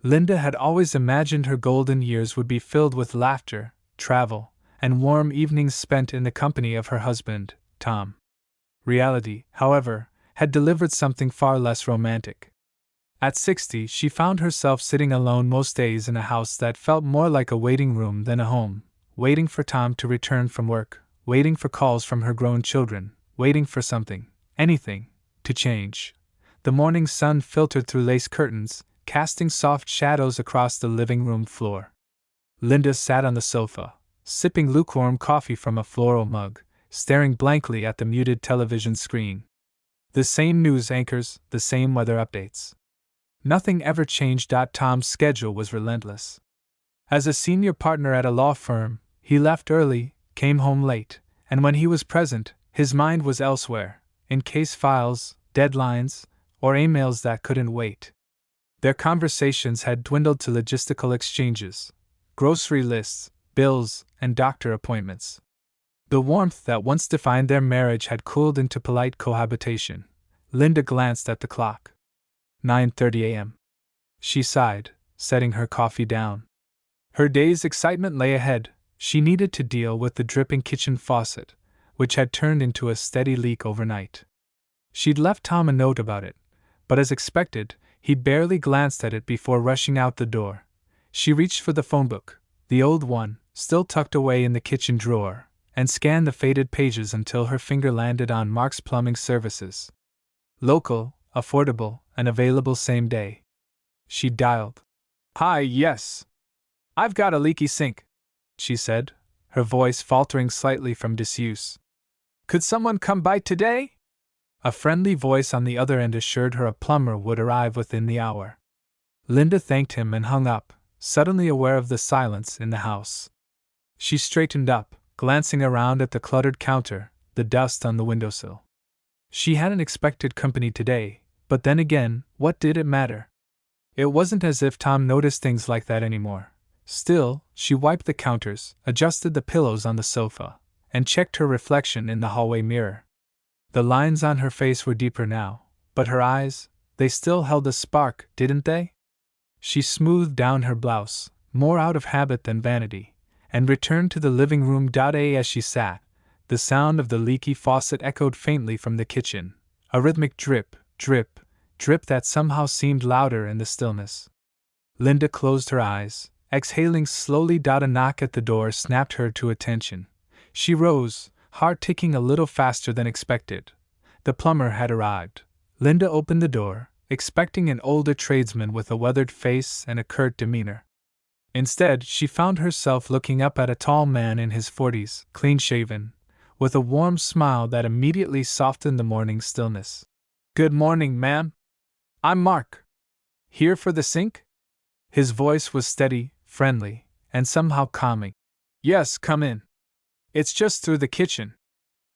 Linda had always imagined her golden years would be filled with laughter, travel, and warm evenings spent in the company of her husband, Tom. Reality, however, had delivered something far less romantic. At 60, she found herself sitting alone most days in a house that felt more like a waiting room than a home, waiting for Tom to return from work, waiting for calls from her grown children, waiting for something, anything, to change. The morning sun filtered through lace curtains, casting soft shadows across the living room floor. Linda sat on the sofa, sipping lukewarm coffee from a floral mug, staring blankly at the muted television screen. The same news anchors, the same weather updates. Nothing ever changed. Tom's schedule was relentless. As a senior partner at a law firm, he left early, came home late, and when he was present, his mind was elsewhere, in case files, deadlines, or emails that couldn't wait. Their conversations had dwindled to logistical exchanges, grocery lists, bills, and doctor appointments. The warmth that once defined their marriage had cooled into polite cohabitation. Linda glanced at the clock. 9:30 a.m. She sighed, setting her coffee down. Her day's excitement lay ahead. She needed to deal with the dripping kitchen faucet, which had turned into a steady leak overnight. She'd left Tom a note about it, but as expected, he barely glanced at it before rushing out the door. She reached for the phone book, the old one, still tucked away in the kitchen drawer, and scanned the faded pages until her finger landed on Mark's Plumbing Services. Local, affordable, and available same day. She dialed. "Hi, yes. I've got a leaky sink," she said, her voice faltering slightly from disuse. "Could someone come by today?" A friendly voice on the other end assured her a plumber would arrive within the hour. Linda thanked him and hung up, suddenly aware of the silence in the house. She straightened up, glancing around at the cluttered counter, the dust on the windowsill. She hadn't expected company today, but then again, what did it matter? It wasn't as if Tom noticed things like that anymore. Still, she wiped the counters, adjusted the pillows on the sofa, and checked her reflection in the hallway mirror. The lines on her face were deeper now, but her eyes, they still held a spark, didn't they? She smoothed down her blouse, more out of habit than vanity, and returned to the living room. As she sat, the sound of the leaky faucet echoed faintly from the kitchen, a rhythmic drip, drip, drip that somehow seemed louder in the stillness. Linda closed her eyes, exhaling slowly. A knock at the door snapped her to attention. She rose, heart ticking a little faster than expected. The plumber had arrived. Linda opened the door, expecting an older tradesman with a weathered face and a curt demeanor. Instead, she found herself looking up at a tall man in his 40s, clean-shaven, with a warm smile that immediately softened the morning stillness. "Good morning, ma'am. I'm Mark. Here for the sink?" His voice was steady, friendly, and somehow calming. "Yes, come in. It's just through the kitchen."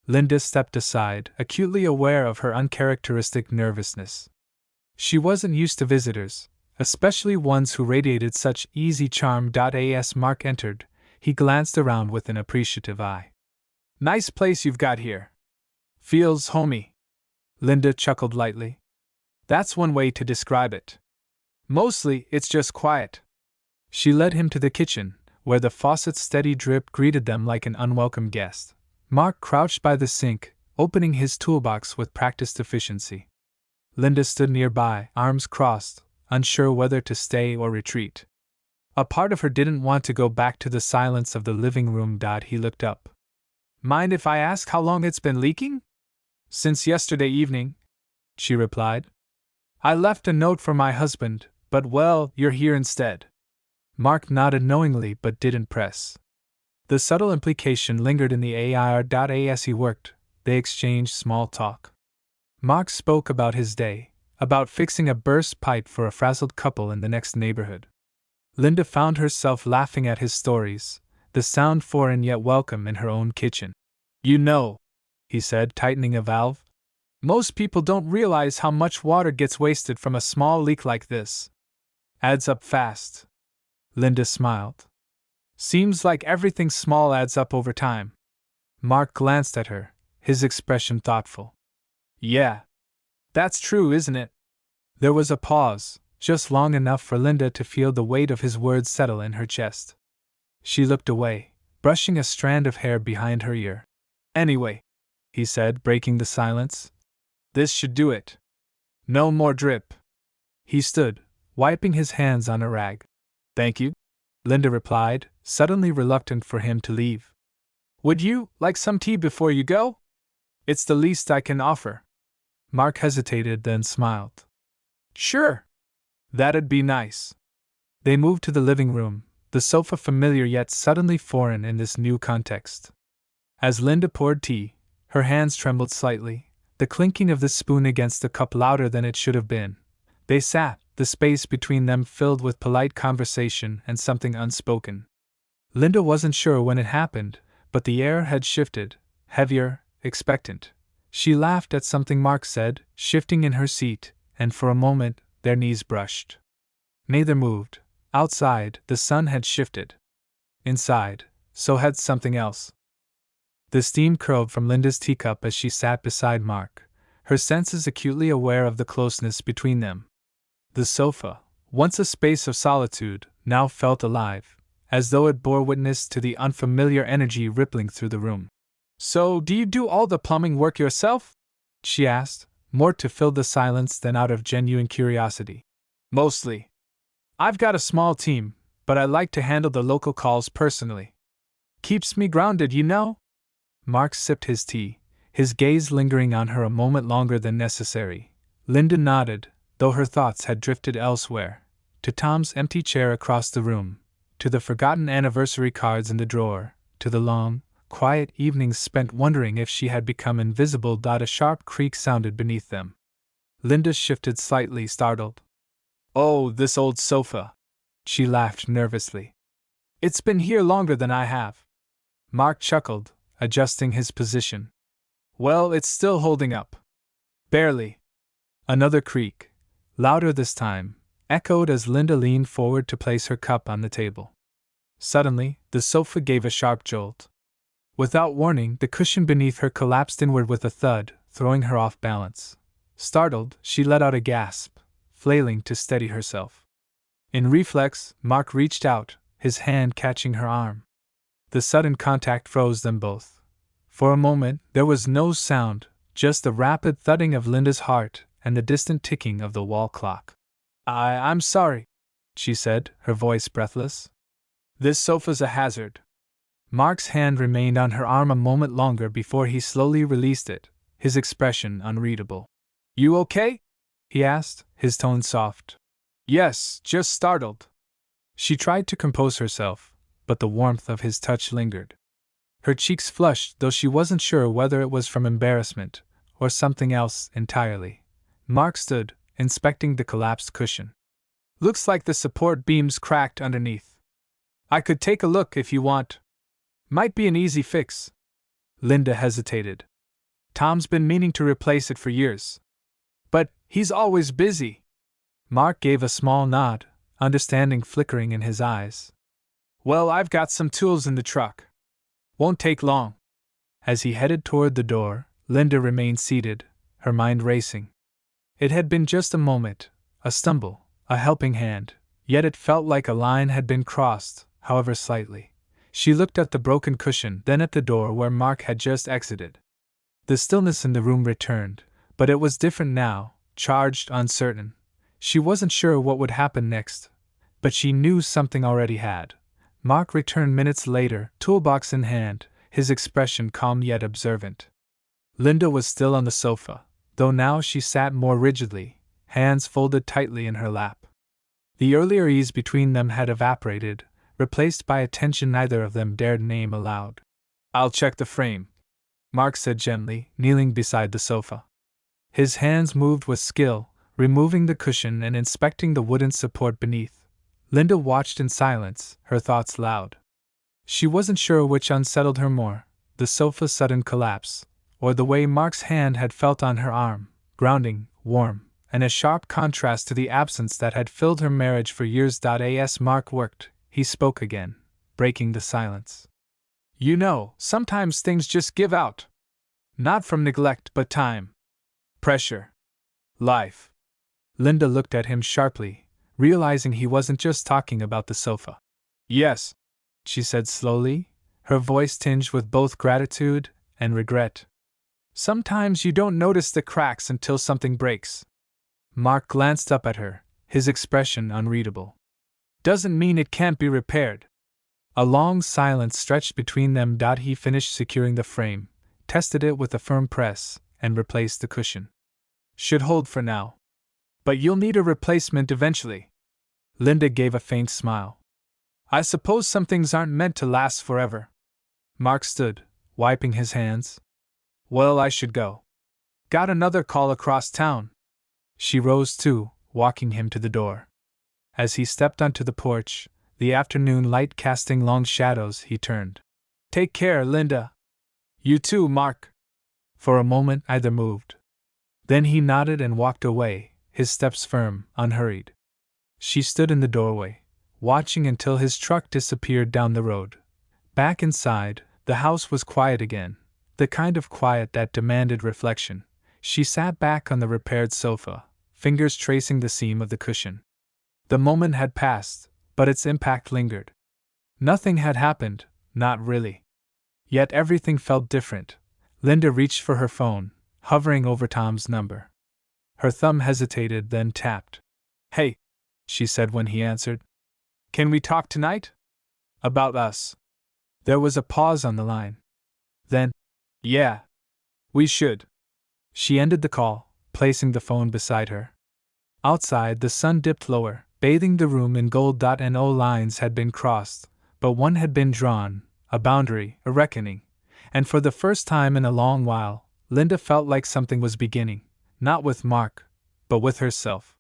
Linda stepped aside, acutely aware of her uncharacteristic nervousness. She wasn't used to visitors, especially ones who radiated such easy charm. As Mark entered, he glanced around with an appreciative eye. "Nice place you've got here. Feels homey." Linda chuckled lightly. "That's one way to describe it. Mostly, it's just quiet." She led him to the kitchen, where the faucet's steady drip greeted them like an unwelcome guest. Mark crouched by the sink, opening his toolbox with practiced efficiency. Linda stood nearby, arms crossed, unsure whether to stay or retreat. A part of her didn't want to go back to the silence of the living room. He looked up. "Mind if I ask how long it's been leaking?" "Since yesterday evening," she replied. "I left a note for my husband, but well, you're here instead." Mark nodded knowingly but didn't press. The subtle implication lingered in the air. As he worked, they exchanged small talk. Mark spoke about his day, about fixing a burst pipe for a frazzled couple in the next neighborhood. Linda found herself laughing at his stories, the sound foreign yet welcome in her own kitchen. "You know," he said, tightening a valve, "most people don't realize how much water gets wasted from a small leak like this. Adds up fast." Linda smiled. "Seems like everything small adds up over time." Mark glanced at her, his expression thoughtful. "Yeah. That's true, isn't it?" There was a pause, just long enough for Linda to feel the weight of his words settle in her chest. She looked away, brushing a strand of hair behind her ear. "Anyway," he said, breaking the silence, "this should do it. No more drip." He stood, wiping his hands on a rag. "Thank you," Linda replied, suddenly reluctant for him to leave. "Would you like some tea before you go? It's the least I can offer." Mark hesitated, then smiled. "Sure. That'd be nice." They moved to the living room, the sofa familiar yet suddenly foreign in this new context. As Linda poured tea, her hands trembled slightly, the clinking of the spoon against the cup louder than it should have been. They sat, the space between them filled with polite conversation and something unspoken. Linda wasn't sure when it happened, but the air had shifted, heavier, expectant. She laughed at something Mark said, shifting in her seat, and for a moment, their knees brushed. Neither moved. Outside, the sun had shifted. Inside, so had something else. The steam curled from Linda's teacup as she sat beside Mark, her senses acutely aware of the closeness between them. The sofa, once a space of solitude, now felt alive, as though it bore witness to the unfamiliar energy rippling through the room. "So, do you do all the plumbing work yourself?" she asked, more to fill the silence than out of genuine curiosity. "Mostly. I've got a small team, but I like to handle the local calls personally. Keeps me grounded, you know." Mark sipped his tea, his gaze lingering on her a moment longer than necessary. Linda nodded, though her thoughts had drifted elsewhere, to Tom's empty chair across the room, to the forgotten anniversary cards in the drawer, to the long, quiet evenings spent wondering if she had become invisible. A sharp creak sounded beneath them. Linda shifted slightly, startled. "Oh, this old sofa," she laughed nervously. "It's been here longer than I have." Mark chuckled, adjusting his position. "Well, it's still holding up. Barely." Another creak, louder this time, echoed as Linda leaned forward to place her cup on the table. Suddenly, the sofa gave a sharp jolt. Without warning, the cushion beneath her collapsed inward with a thud, throwing her off balance. Startled, she let out a gasp, flailing to steady herself. In reflex, Mark reached out, his hand catching her arm. The sudden contact froze them both. For a moment, there was no sound, just the rapid thudding of Linda's heart and the distant ticking of the wall clock. I'm sorry," she said, her voice breathless. "This sofa's a hazard." Mark's hand remained on her arm a moment longer before he slowly released it, his expression unreadable. "You okay?" he asked, his tone soft. "Yes, just startled." She tried to compose herself, but the warmth of his touch lingered. Her cheeks flushed, though she wasn't sure whether it was from embarrassment or something else entirely. Mark stood, inspecting the collapsed cushion. "Looks like the support beam's cracked underneath. I could take a look if you want. Might be an easy fix." Linda hesitated. "Tom's been meaning to replace it for years. But he's always busy." Mark gave a small nod, understanding flickering in his eyes. "Well, I've got some tools in the truck. Won't take long." As he headed toward the door, Linda remained seated, her mind racing. It had been just a moment, a stumble, a helping hand, yet it felt like a line had been crossed, however slightly. She looked at the broken cushion, then at the door where Mark had just exited. The stillness in the room returned, but it was different now, charged, uncertain. She wasn't sure what would happen next, but she knew something already had. Mark returned minutes later, toolbox in hand, his expression calm yet observant. Linda was still on the sofa, though now she sat more rigidly, hands folded tightly in her lap. The earlier ease between them had evaporated, replaced by a tension neither of them dared name aloud. "I'll check the frame," Mark said gently, kneeling beside the sofa. His hands moved with skill, removing the cushion and inspecting the wooden support beneath. Linda watched in silence, her thoughts loud. She wasn't sure which unsettled her more, the sofa's sudden collapse, or the way Mark's hand had felt on her arm, grounding, warm, and a sharp contrast to the absence that had filled her marriage for years. As Mark worked, he spoke again, breaking the silence. "You know, sometimes things just give out. Not from neglect, but time. Pressure. Life." Linda looked at him sharply, realizing he wasn't just talking about the sofa. Yes, she said slowly, her voice tinged with both gratitude and regret. Sometimes you don't notice the cracks until something breaks. Mark glanced up at her, his expression unreadable. Doesn't mean it can't be repaired. A long silence stretched between them. He finished securing the frame, tested it with a firm press, and replaced the cushion. Should hold for now. But you'll need a replacement eventually. Linda gave a faint smile. I suppose some things aren't meant to last forever. Mark stood, wiping his hands. Well, I should go. Got another call across town. She rose too, walking him to the door. As he stepped onto the porch, the afternoon light casting long shadows, he turned. Take care, Linda. You too, Mark. For a moment either moved. Then he nodded and walked away, his steps firm, unhurried. She stood in the doorway, watching until his truck disappeared down the road. Back inside, the house was quiet again, the kind of quiet that demanded reflection. She sat back on the repaired sofa, fingers tracing the seam of the cushion. The moment had passed, but its impact lingered. Nothing had happened, not really. Yet everything felt different. Linda reached for her phone, hovering over Tom's number. Her thumb hesitated, then tapped. Hey, she said when he answered. Can we talk tonight? About us. There was a pause on the line. Then, yeah. We should. She ended the call, placing the phone beside her. Outside, the sun dipped lower, bathing the room in gold. No lines had been crossed, but one had been drawn, a boundary, a reckoning. And for the first time in a long while, Linda felt like something was beginning, not with Mark, but with herself.